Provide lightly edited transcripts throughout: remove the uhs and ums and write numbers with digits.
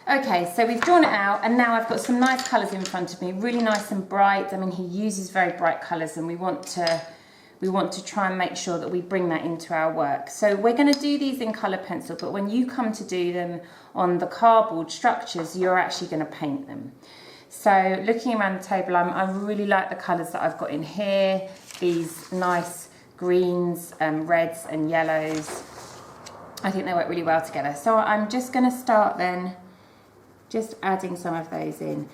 Okay, so we've drawn it out, and now I've got some nice colours in front of me, really nice and bright. I mean, he uses very bright colours, and we want to try and make sure that we bring that into our work. So we're going to do these in colour pencil, but when you come to do them on the cardboard structures, you're actually going to paint them. So looking around the table, I really like the colours that I've got in here, these nice greens, reds and yellows. I think they work really well together. So I'm just going to start then just adding some of those in.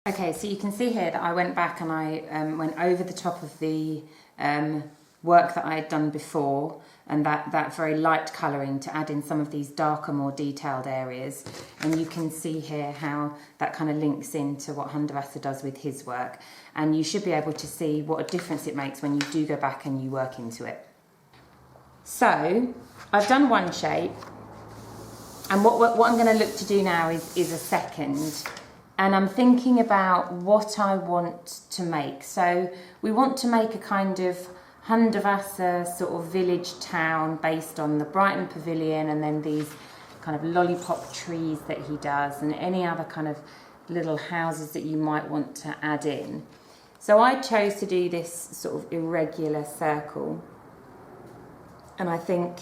Okay, so you can see here that I went back and I went over the top of the work that I had done before, and that very light colouring to add in some of these darker, more detailed areas. And you can see here how that kind of links into what Hundertwasser does with his work. And you should be able to see what a difference it makes when you do go back and you work into it. So I've done one shape, and what I'm going to look to do now is a second. And I'm thinking about what I want to make. So we want to make a kind of Hundertwasser sort of village town based on the Brighton Pavilion, and then these kind of lollipop trees that he does, and any other kind of little houses that you might want to add in. So I chose to do this sort of irregular circle. And I think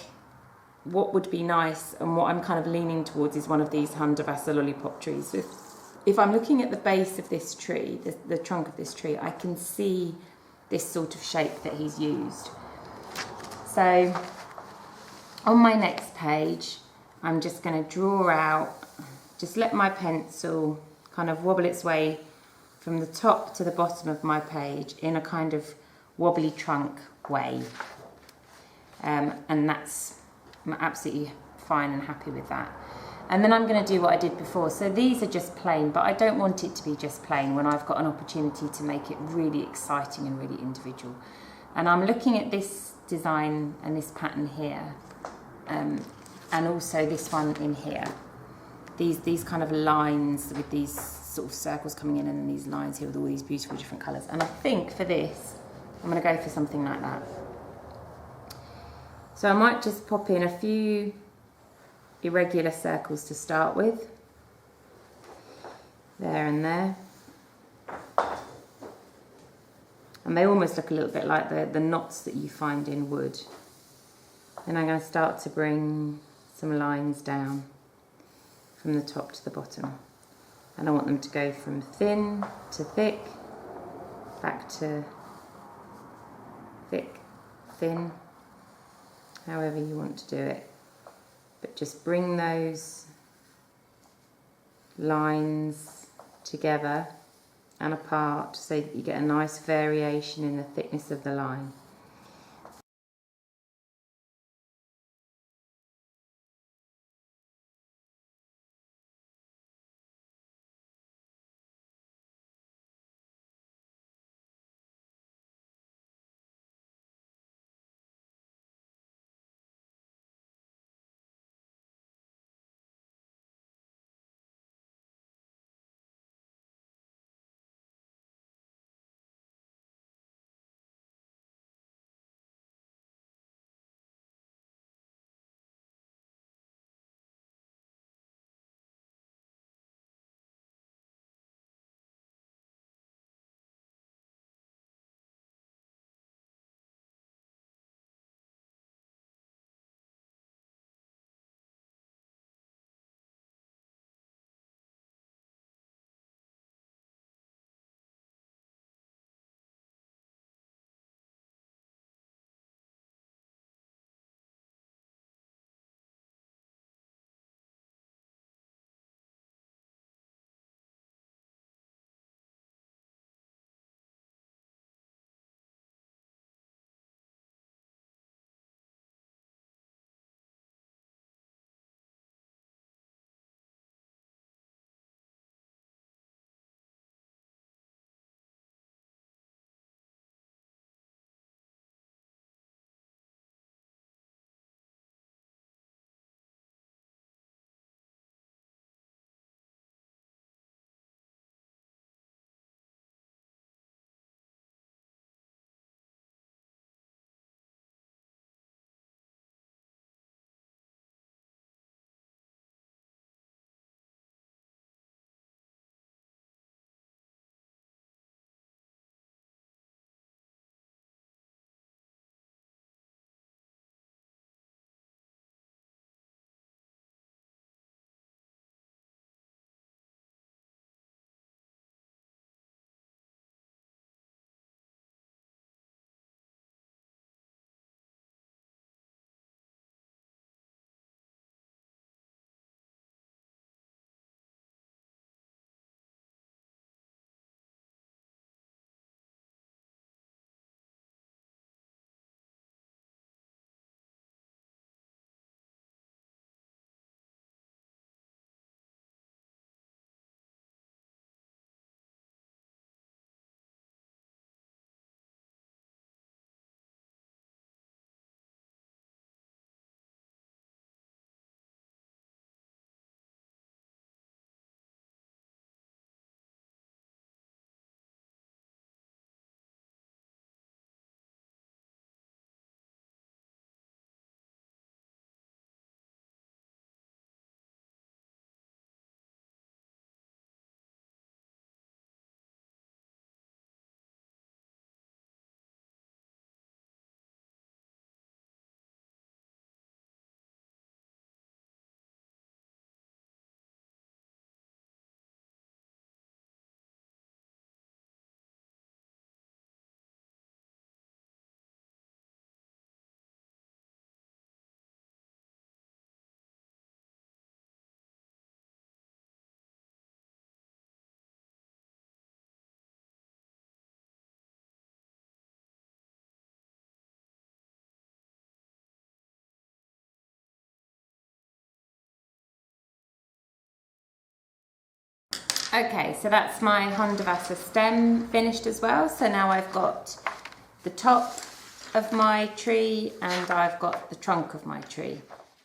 what would be nice, and what I'm kind of leaning towards, is one of these Hundertwasser lollipop trees. So if I'm looking at the base of this tree, the trunk of this tree, I can see this sort of shape that he's used. So on my next page, I'm just going to draw out, just let my pencil kind of wobble its way from the top to the bottom of my page in a kind of wobbly trunk way. And that's, I'm absolutely fine and happy with that. And then I'm going to do what I did before. So these are just plain, but I don't want it to be just plain when I've got an opportunity to make it really exciting and really individual. And I'm looking at this design and this pattern here, and also this one in here. These kind of lines with these sort of circles coming in, and then these lines here with all these beautiful different colours. And I think for this, I'm going to go for something like that. So I might just pop in a few irregular circles to start with, there and there, and they almost look a little bit like the knots that you find in wood. Then I'm going to start to bring some lines down from the top to the bottom, and I want them to go from thin to thick, back to thick, thin, however you want to do it. But just bring those lines together and apart so that you get a nice variation in the thickness of the line. Okay, so that's my Hundertwasser stem finished as well. So now I've got the top of my tree and I've got the trunk of my tree.